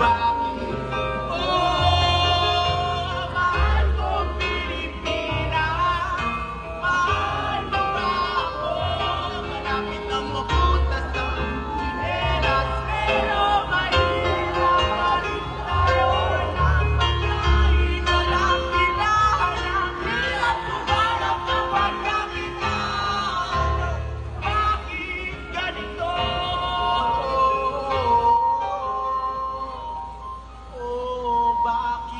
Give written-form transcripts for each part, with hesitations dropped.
bakit? Oh, mahal ko Pilipinas. Mahal mo ba ako? Malapit ang mapunta sa Pilipinas. Pero mahirap pa rin tayo ng pagkain. Walang hinahanap, hirap tumanap ng pagkakitaan. Bakit ganito? Oh, bakit?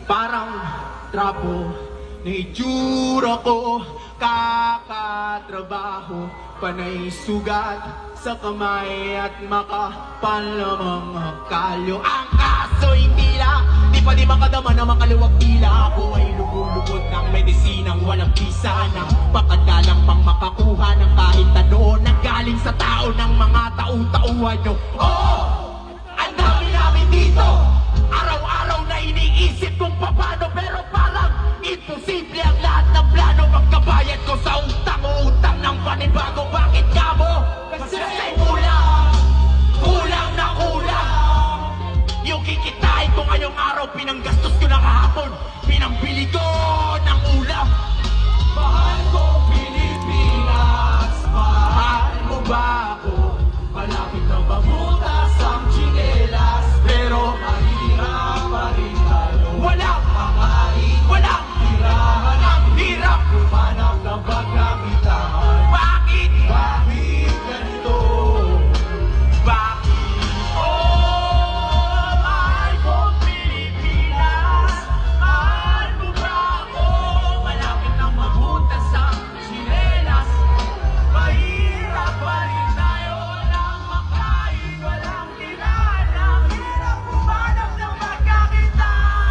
Parang trapo na itsura ko, kakatrabaho, panay sugat sa kamay at makapal na mga kalyo. Ang kaso'y tila, di pa di makadama na makaluwag tila. Ako ay lumulubot ng medisinang walang bisa, ng pakadalang pang makakuha ng kahit ano na galing sa tao ng mga tau-tauhan nyo. Oh! Ang dami namin dito! Araw-araw na iniisip kung paano, pero parang imposible ang lahat ng plano. Magkabayad ko sa utang-utang ng panibago. Bakit ka mo? Kasi kulang na kulang. Yung kikitain ko ngayong araw, pinanggastos ko na kahapon. Pinambili ko